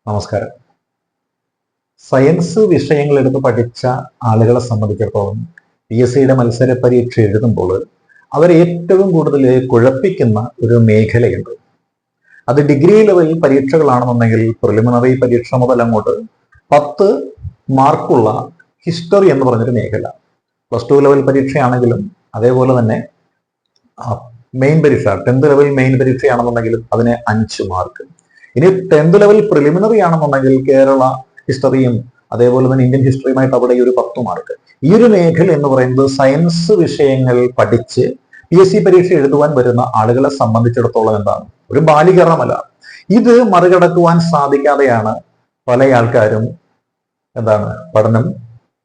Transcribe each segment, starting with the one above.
നമസ്കാരം. സയൻസ് വിഷയങ്ങൾ എടുത്ത് പഠിച്ച ആളുകളെ സംബന്ധിച്ചിടത്തോളം PSCയുടെ മത്സര പരീക്ഷ എഴുതുമ്പോൾ അവർ ഏറ്റവും കൂടുതൽ കുഴപ്പിക്കുന്ന ഒരു മേഖലയുണ്ട്. അത് ഡിഗ്രി ലെവൽ പരീക്ഷകളാണെന്നുണ്ടെങ്കിൽ പ്രിലിമിനറി പരീക്ഷ മുതൽ അങ്ങോട്ട് 10 മാർക്കുള്ള ഹിസ്റ്ററി എന്ന് പറഞ്ഞൊരു മേഖല. +2 ലെവൽ പരീക്ഷയാണെങ്കിലും അതേപോലെ തന്നെ മെയിൻ പരീക്ഷ 10th ലെവൽ മെയിൻ പരീക്ഷയാണെന്നുണ്ടെങ്കിലും അതിന് 5 മാർക്ക്. ഇനി 10th ലെവൽ പ്രിലിമിനറി ആണെന്നുണ്ടെങ്കിൽ കേരള ഹിസ്റ്ററിയും അതേപോലെ തന്നെ ഇന്ത്യൻ ഹിസ്റ്ററിയുമായിട്ട് അവിടെ ഒരു 10 മാർക്ക്. ഈ ഒരു മേഖല എന്ന് പറയുന്നത് സയൻസ് വിഷയങ്ങൾ പഠിച്ച് PSC പരീക്ഷ എഴുതുവാൻ വരുന്ന ആളുകളെ സംബന്ധിച്ചിടത്തോളം എന്താണ്, ഒരു ബാലികറമല്ല. ഇത് മറികടക്കുവാൻ സാധിക്കാതെയാണ് പല ആൾക്കാരും പഠനം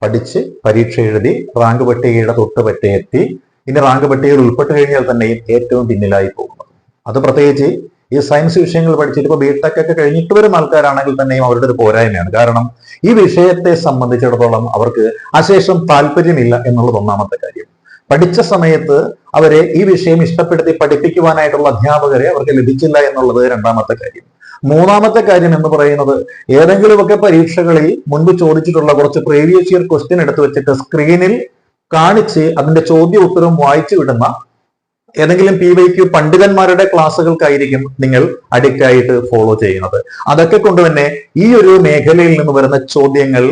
പഠിച്ച് പരീക്ഷ എഴുതി റാങ്ക് പട്ടികയുടെ തൊട്ടുപറ്റേ എത്തി. ഇനി റാങ്ക് പട്ടികയിൽ ഉൾപ്പെട്ട് കഴിഞ്ഞാൽ തന്നെയും ഏറ്റവും പിന്നിലായി പോകുന്നത്. അത് പ്രത്യേകിച്ച് ഈ സയൻസ് വിഷയങ്ങൾ പഠിച്ചിട്ട് ഇപ്പോൾ BTech ഒക്കെ കഴിഞ്ഞിട്ട് വരുന്ന ആൾക്കാരാണെങ്കിൽ തന്നെയും അവരുടെ ഒരു പോരായ്മയാണ്. കാരണം ഈ വിഷയത്തെ സംബന്ധിച്ചിടത്തോളം അവർക്ക് അശേഷം താല്പര്യമില്ല എന്നുള്ളത് ഒന്നാമത്തെ കാര്യം. പഠിച്ച സമയത്ത് അവരെ ഈ വിഷയം ഇഷ്ടപ്പെടുത്തി പഠിപ്പിക്കുവാനായിട്ടുള്ള അധ്യാപകരെ അവർക്ക് ലഭിച്ചില്ല എന്നുള്ളത് രണ്ടാമത്തെ കാര്യം. മൂന്നാമത്തെ കാര്യം എന്ന് പറയുന്നത് ഏതെങ്കിലുമൊക്കെ പരീക്ഷകളിൽ മുൻപ് ചോദിച്ചിട്ടുള്ള കുറച്ച് പ്രീവിയസ് ഇയർ ക്വസ്റ്റ്യൻ എടുത്തു വെച്ചിട്ട് സ്ക്രീനിൽ കാണിച്ച് അതിന്റെ ചോദ്യ ഉത്തരം വായിച്ചു വിടുന്ന ഏതെങ്കിലും PYQ പണ്ഡിതന്മാരുടെ ക്ലാസ്സുകൾക്കായിരിക്കും നിങ്ങൾ അഡിക്റ്റ് ആയിട്ട് ഫോളോ ചെയ്യുന്നത്. അതൊക്കെ കൊണ്ട് തന്നെ ഈ ഒരു മേഖലയിൽ നിന്ന് വരുന്ന ചോദ്യങ്ങൾ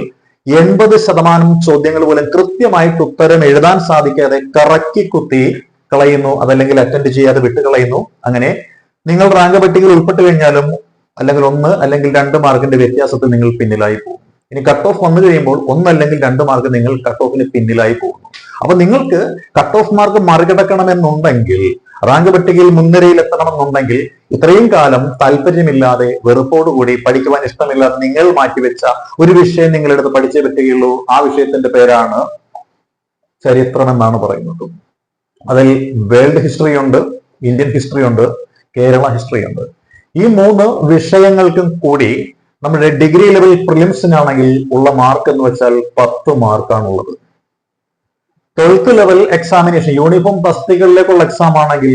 80% ചോദ്യങ്ങൾ പോലും കൃത്യമായിട്ട് ഉത്തരം എഴുതാൻ സാധിക്കാതെ കറക്കി കുത്തി കളയുന്നു, അതല്ലെങ്കിൽ അറ്റൻഡ് ചെയ്യാതെ വിട്ടുകളയുന്നു. അങ്ങനെ നിങ്ങൾ റാങ്ക് പട്ടികയിൽ ഉൾപ്പെട്ട് കഴിഞ്ഞാലും അല്ലെങ്കിൽ 1 അല്ലെങ്കിൽ 2 മാർക്കിന്റെ വ്യത്യാസത്തിൽ നിങ്ങൾ പിന്നിലായി പോകും. ഇനി കട്ട് ഓഫ് വന്നു കഴിയുമ്പോൾ 1 അല്ലെങ്കിൽ 2 മാർക്ക് നിങ്ങൾ കട്ട് ഓഫിന് പിന്നിലായി പോകുന്നു. അപ്പൊ നിങ്ങൾക്ക് കട്ട് ഓഫ് മാർക്ക് മറികടക്കണമെന്നുണ്ടെങ്കിൽ, റാങ്ക് പട്ടികയിൽ മുൻനിരയിൽ എത്തണമെന്നുണ്ടെങ്കിൽ ഇത്രയും കാലം താല്പര്യമില്ലാതെ വെറുപ്പോടുകൂടി പഠിക്കുവാൻ ഇഷ്ടമില്ലാതെ നിങ്ങൾ മാറ്റിവെച്ച ഒരു വിഷയം നിങ്ങളെടുത്ത് പഠിച്ചേ പറ്റുകയുള്ളൂ. ആ വിഷയത്തിന്റെ പേരാണ് ചരിത്രം എന്നാണ് പറയുന്നത്. അതിൽ വേൾഡ് ഹിസ്റ്ററി ഉണ്ട്, ഇന്ത്യൻ ഹിസ്റ്ററി ഉണ്ട്, കേരള ഹിസ്റ്ററി ഉണ്ട്. ഈ 3 വിഷയങ്ങൾക്കും കൂടി നമ്മുടെ ഡിഗ്രി ലെവൽ പ്രിലിംസിനാണെങ്കിൽ ഉള്ള മാർക്ക് എന്ന് വെച്ചാൽ 10 മാർക്കാണുള്ളത്. 12th ലെവൽ എക്സാമിനേഷൻ യൂണിഫോം തസ്തികകളിലേക്കുള്ള എക്സാം ആണെങ്കിൽ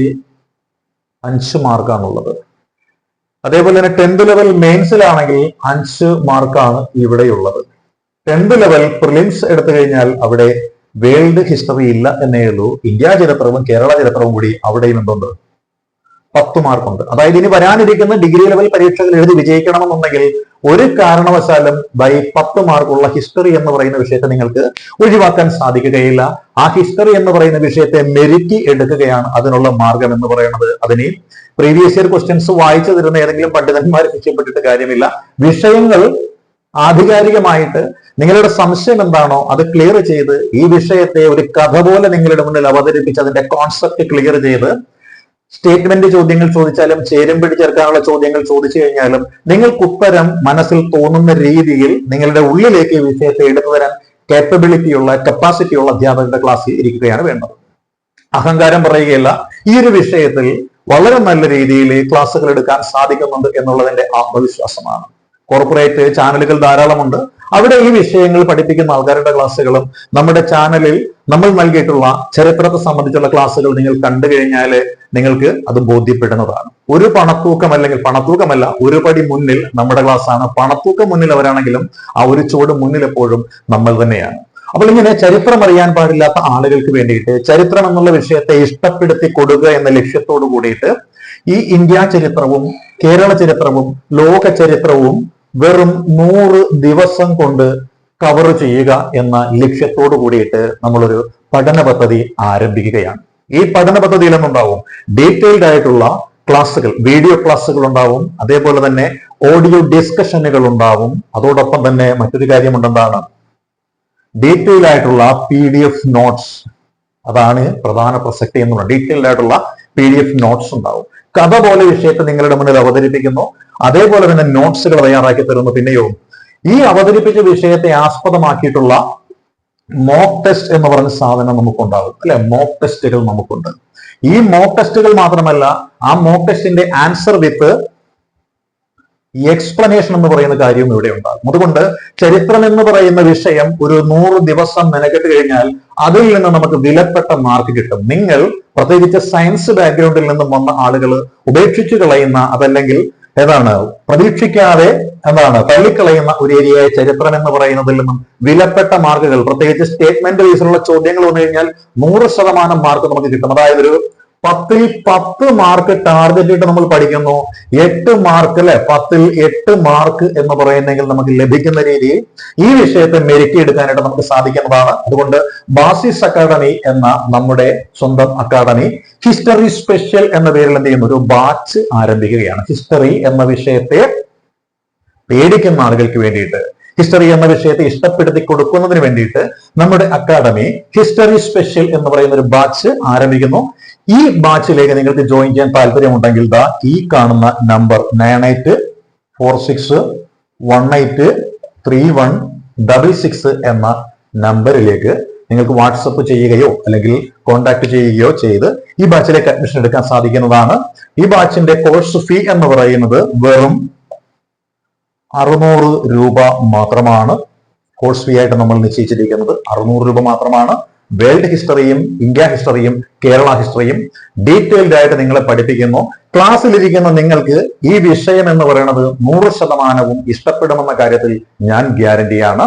5 മാർക്കാണുള്ളത്. അതേപോലെ തന്നെ 10th ലെവൽ മെയിൻസിലാണെങ്കിൽ 5 മാർക്കാണ് ഇവിടെയുള്ളത്. 10th ലെവൽ പ്രിലിംസ് എടുത്തു കഴിഞ്ഞാൽ അവിടെ വേൾഡ് ഹിസ്റ്ററി ഇല്ല എന്നേ ഉള്ളൂ. ഇന്ത്യ ചരിത്രവും കേരള ചരിത്രവും കൂടി അവിടെയും എന്തുണ്ട്, 10 മാർക്കുണ്ട്. അതായത് ഇനി വരാനിരിക്കുന്ന ഡിഗ്രി ലെവൽ പരീക്ഷകൾ എഴുതി വിജയിക്കണമെന്നുണ്ടെങ്കിൽ ഒരു കാരണവശാലും 10 മാർക്കുള്ള ഹിസ്റ്ററി എന്ന് പറയുന്ന വിഷയത്തെ നിങ്ങൾക്ക് ഒഴിവാക്കാൻ സാധിക്കുകയില്ല. ആ ഹിസ്റ്ററി എന്ന് പറയുന്ന വിഷയത്തെ മെരുക്കി എടുക്കുകയാണ് അതിനുള്ള മാർഗം എന്ന് പറയുന്നത്. അതിന് പ്രീവിയസ് ഇയർ ക്വസ്റ്റ്യൻസ് വായിച്ചു തരുന്ന ഏതെങ്കിലും പണ്ഡിതന്മാരെ ശിക്ഷപ്പെട്ടിട്ട് കാര്യമില്ല. വിഷയങ്ങൾ ആധികാരികമായിട്ട് നിങ്ങളുടെ സംശയം എന്താണോ അത് ക്ലിയർ ചെയ്ത് ഈ വിഷയത്തെ ഒരു കഥ പോലെ നിങ്ങളുടെ മുന്നിൽ അവതരിപ്പിച്ച് അതിന്റെ കോൺസെപ്റ്റ് ക്ലിയർ ചെയ്ത് സ്റ്റേറ്റ്മെന്റ് ചോദ്യങ്ങൾ ചോദിച്ചാലും ചേരുംപിടി ചേർക്കാനുള്ള ചോദ്യങ്ങൾ ചോദിച്ചു കഴിഞ്ഞാലും നിങ്ങൾക്ക് ഉത്തരം മനസ്സിൽ തോന്നുന്ന രീതിയിൽ നിങ്ങളുടെ ഉള്ളിലേക്ക് ഈ വിഷയത്തെ എടുത്തു തരാൻ കപ്പാസിറ്റിയുള്ള അധ്യാപകരുടെ ക്ലാസ്സിൽ ഇരിക്കുകയാണ് വേണ്ടത്. അഹങ്കാരം പറയുകയല്ല, ഈ ഒരു വിഷയത്തിൽ വളരെ നല്ല രീതിയിൽ ക്ലാസ്സുകൾ എടുക്കാൻ സാധിക്കുന്നുണ്ട് എന്നുള്ളതിന്റെ ആത്മവിശ്വാസമാണ്. കോർപ്പറേറ്റ് ചാനലുകൾ ധാരാളമുണ്ട്. അവിടെ ഈ വിഷയങ്ങൾ പഠിപ്പിക്കുന്ന ആൾക്കാരുടെ ക്ലാസ്സുകളും നമ്മുടെ ചാനലിൽ നമ്മൾ നൽകിയിട്ടുള്ള ചരിത്രത്തെ സംബന്ധിച്ചുള്ള ക്ലാസ്സുകൾ നിങ്ങൾ കണ്ടു കഴിഞ്ഞാൽ നിങ്ങൾക്ക് അത് ബോധ്യപ്പെടുന്നതാണ്. ഒരു പണത്തൂക്കമല്ല, ഒരു പടി മുന്നിൽ നമ്മുടെ ക്ലാസ്സാണ്. പണത്തൂക്കം മുന്നിൽ അവരാണെങ്കിലും ആ ഒരു ചുവട് മുന്നിൽ എപ്പോഴും നമ്മൾ തന്നെയാണ്. അപ്പോൾ ഇങ്ങനെ ചരിത്രം അറിയാൻ പാടില്ലാത്ത ആളുകൾക്ക് വേണ്ടിയിട്ട് ചരിത്രം എന്നുള്ള വിഷയത്തെ ഇഷ്ടപ്പെടുത്തി കൊടുക്കുക എന്ന ലക്ഷ്യത്തോടു കൂടിയിട്ട് ഈ ഇന്ത്യ ചരിത്രവും കേരള ചരിത്രവും ലോക ചരിത്രവും വെറും 100 ദിവസം കൊണ്ട് കവർ ചെയ്യുക എന്ന ലക്ഷ്യത്തോടു കൂടിയിട്ട് നമ്മളൊരു പഠന പദ്ധതി ആരംഭിക്കുകയാണ്. ഈ പഠന പദ്ധതിയിൽ എന്തുണ്ടാവും, ഡീറ്റെയിൽഡ് ആയിട്ടുള്ള ക്ലാസ്സുകൾ, വീഡിയോ ക്ലാസ്സുകൾ ഉണ്ടാവും. അതേപോലെ തന്നെ ഓഡിയോ ഡിസ്കഷനുകൾ ഉണ്ടാവും. അതോടൊപ്പം തന്നെ മറ്റൊരു കാര്യമുണ്ടെന്താണ്, ഡീറ്റെയിൽഡ് ആയിട്ടുള്ള PDF നോട്ട്സ്. അതാണ് പ്രധാന പ്രസക്തി എന്നുള്ള ഡീറ്റെയിൽഡ് ആയിട്ടുള്ള PDF നോട്ട്സ് ഉണ്ടാവും. കഥ പോലെ വിഷയത്തെ നിങ്ങളുടെ മുന്നിൽ അവതരിപ്പിക്കുന്നു. അതേപോലെ തന്നെ നോട്ട്സുകൾ തയ്യാറാക്കി തരുന്നു. പിന്നെയോ ഈ അവതരിപ്പിച്ച വിഷയത്തെ ആസ്പദമാക്കിയിട്ടുള്ള മോക്ക് ടെസ്റ്റ് എന്ന് പറഞ്ഞ സാധനം നമുക്കുണ്ടാകും, അല്ലെ? മോക്ക് ടെസ്റ്റുകൾ നമുക്കുണ്ട്. ഈ മോക്ക് ടെസ്റ്റുകൾ മാത്രമല്ല, ആ മോക്ക് ടെസ്റ്റിന്റെ ആൻസർ വിത്ത് എക്സ്പ്ലനേഷൻ എന്ന് പറയുന്ന കാര്യവും ഇവിടെ ഉണ്ടാകും. അതുകൊണ്ട് ചരിത്രം എന്ന് പറയുന്ന വിഷയം ഒരു 100 ദിവസം മെനക്കെട്ട് കഴിഞ്ഞാൽ അതിൽ നിന്ന് നമുക്ക് വിലപ്പെട്ട മാർക്ക് കിട്ടും. നിങ്ങൾ പ്രത്യേകിച്ച് സയൻസ് ബാക്ക്ഗ്രൗണ്ടിൽ നിന്നും വന്ന ആളുകൾ ഉപേക്ഷിച്ചു കളയുന്ന, അതല്ലെങ്കിൽ ഏതാണ് പ്രതീക്ഷിക്കാതെ തള്ളിക്കളയുന്ന ഒരു ഏരിയയായ ചരിത്രം എന്ന് പറയുന്നതിൽ നിന്നും വിലപ്പെട്ട മാർക്കുകൾ, പ്രത്യേകിച്ച് സ്റ്റേറ്റ്മെന്റ് ബേസിലുള്ള ചോദ്യങ്ങൾ വന്നു കഴിഞ്ഞാൽ 100% മാർക്ക് നമുക്ക് കിട്ടും. അതായത് ഒരു 10ൽ 10 മാർക്ക് ടാർഗറ്റ് ഇട്ട് നമ്മൾ പഠിക്കുന്നു, 8 മാർക്ക് അല്ലെ, 10ൽ 8 മാർക്ക് എന്ന് പറയുന്നെങ്കിൽ നമുക്ക് ലഭിക്കുന്ന രീതിയിൽ ഈ വിഷയത്തെ മെരുക്കി എടുക്കാനായിട്ട് നമുക്ക് സാധിക്കുന്നതാണ്. അതുകൊണ്ട് ബാസിസ് അക്കാഡമി എന്ന നമ്മുടെ സ്വന്തം അക്കാഡമി ഹിസ്റ്ററി സ്പെഷ്യൽ എന്ന പേരിൽ എന്ത് ചെയ്യുന്നു, ഒരു ബാച്ച് ആരംഭിക്കുകയാണ്. ഹിസ്റ്ററി എന്ന വിഷയത്തെ പേടിക്കുന്ന ആളുകൾക്ക് വേണ്ടിയിട്ട്, ഹിസ്റ്ററി എന്ന വിഷയത്തെ ഇഷ്ടപ്പെടുത്തി കൊടുക്കുന്നതിന് വേണ്ടിയിട്ട് നമ്മുടെ അക്കാഡമി ഹിസ്റ്ററി സ്പെഷ്യൽ എന്ന് പറയുന്ന ഒരു ബാച്ച് ആരംഭിക്കുന്നു. ഈ ബാച്ചിലേക്ക് നിങ്ങൾക്ക് ജോയിൻ ചെയ്യാൻ താല്പര്യമുണ്ടെങ്കിൽ ഈ കാണുന്ന നമ്പർ 9846183166 എന്ന നമ്പറിലേക്ക് നിങ്ങൾക്ക് വാട്സപ്പ് ചെയ്യുകയോ അല്ലെങ്കിൽ കോൺടാക്ട് ചെയ്യുകയോ ചെയ്ത് ഈ ബാച്ചിലേക്ക് അഡ്മിഷൻ എടുക്കാൻ സാധിക്കുന്നതാണ്. ഈ ബാച്ചിന്റെ കോഴ്സ് ഫീ എന്ന് പറയുന്നത് വെറും 600 രൂപ മാത്രമാണ്. കോഴ്സ് ഫീ ആയിട്ട് നമ്മൾ നിശ്ചയിച്ചിരിക്കുന്നത് 600 രൂപ മാത്രമാണ്. വേൾഡ് ഹിസ്റ്ററിയും ഇന്ത്യ ഹിസ്റ്ററിയും കേരള ഹിസ്റ്ററിയും ഡീറ്റെയിൽഡ് ആയിട്ട് നിങ്ങളെ പഠിപ്പിക്കുന്നു. ക്ലാസ്സിലിരിക്കുന്ന നിങ്ങൾക്ക് ഈ വിഷയം എന്ന് പറയുന്നത് 100% ഇഷ്ടപ്പെടുമെന്ന കാര്യത്തിൽ ഞാൻ ഗ്യാരണ്ടിയാണ്.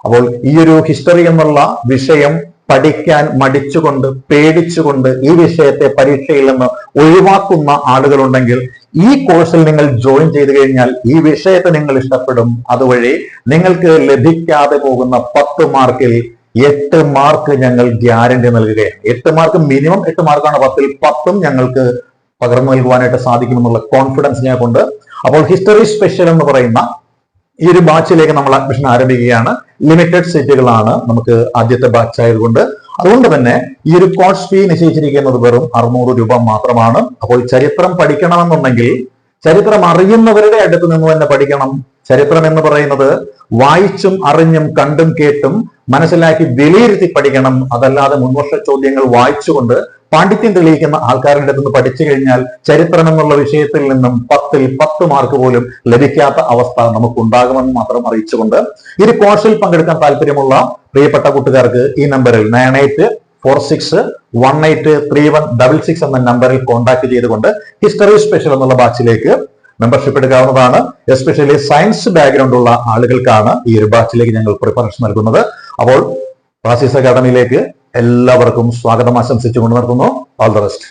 അപ്പോൾ ഈ ഒരു ഹിസ്റ്ററി എന്നുള്ള വിഷയം പഠിക്കാൻ മടിച്ചുകൊണ്ട് പേടിച്ചുകൊണ്ട് ഈ വിഷയത്തെ പരീക്ഷയിൽ നിന്ന് ഒഴിവാക്കുന്ന ആളുകളുണ്ടെങ്കിൽ ഈ കോഴ്സിൽ നിങ്ങൾ ജോയിൻ ചെയ്തു കഴിഞ്ഞാൽ ഈ വിഷയത്തെ നിങ്ങൾ ഇഷ്ടപ്പെടും. അതുവഴി നിങ്ങൾക്ക് ലഭിക്കാതെ പോകുന്ന 10 മാർക്കിൽ 8 മാർക്ക് ഞങ്ങൾ ഗ്യാരണ്ടി നൽകുകയാണ്. 8 മാർക്ക് മിനിമം 8 മാർക്കാണ്, 10ൽ 10ഉം ഞങ്ങൾക്ക് പകർന്നു നൽകുവാനായിട്ട് സാധിക്കുമെന്നുള്ള കോൺഫിഡൻസ് ഞങ്ങൾക്കുണ്ട്. അപ്പോൾ ഹിസ്റ്ററി സ്പെഷ്യൽ എന്ന് പറയുന്ന ഈ ഒരു ബാച്ചിലേക്ക് നമ്മൾ അഡ്മിഷൻ ആരംഭിക്കുകയാണ്. ലിമിറ്റഡ് സീറ്റുകളാണ് നമുക്ക് ആദ്യത്തെ ബാച്ച് ആയതുകൊണ്ട്. അതുകൊണ്ട് തന്നെ ഈ ഒരു കോഴ്സ് ഫീ നിശ്ചയിച്ചിരിക്കുന്നത് വെറും 600 രൂപ മാത്രമാണ്. അപ്പോൾ ചരിത്രം പഠിക്കണമെന്നുണ്ടെങ്കിൽ ചരിത്രം അറിയുന്നവരുടെ അടുത്ത് നിന്ന് തന്നെ പഠിക്കണം. ചരിത്രം എന്ന് പറയുന്നത് വായിച്ചും അറിഞ്ഞും കണ്ടും കേട്ടും മനസ്സിലാക്കി വിലയിരുത്തി പഠിക്കണം. അതല്ലാതെ മുൻവർഷ ചോദ്യങ്ങൾ വായിച്ചുകൊണ്ട് പാണ്ഡിത്യം തെളിയിക്കുന്ന ആൾക്കാരുടെ അടുത്ത് നിന്ന് പഠിച്ചു കഴിഞ്ഞാൽ ചരിത്രം എന്നുള്ള വിഷയത്തിൽ നിന്നും 10ൽ 10 മാർക്ക് പോലും ലഭിക്കാത്ത അവസ്ഥ നമുക്കുണ്ടാകുമെന്ന് മാത്രം അറിയിച്ചുകൊണ്ട് ഈ ഒരു കോഴ്സിൽ പങ്കെടുക്കാൻ താല്പര്യമുള്ള പ്രിയപ്പെട്ട കൂട്ടുകാർക്ക് ഈ നമ്പറിൽ 9846183166 എന്ന നമ്പറിൽ കോൺടാക്ട് ചെയ്തുകൊണ്ട് ഹിസ്റ്ററി സ്പെഷ്യൽ എന്നുള്ള ബാച്ചിലേക്ക് മെമ്പർഷിപ്പ് എടുക്കാവുന്നതാണ്. എസ്പെഷ്യലി സയൻസ് ബാക്ക്ഗ്രൗണ്ട് ഉള്ള ആളുകൾക്കാണ് ഈ ഒരു ബാച്ചിലേക്ക് ഞങ്ങൾ പ്രിപ്പറേഷൻ നൽകുന്നത്. അപ്പോൾ ബാസിസ് അക്കാഡമിയിലേക്ക് എല്ലാവർക്കും സ്വാഗതം ആശംസിച്ചുകൊണ്ട് നിർത്തുന്നു. All the best.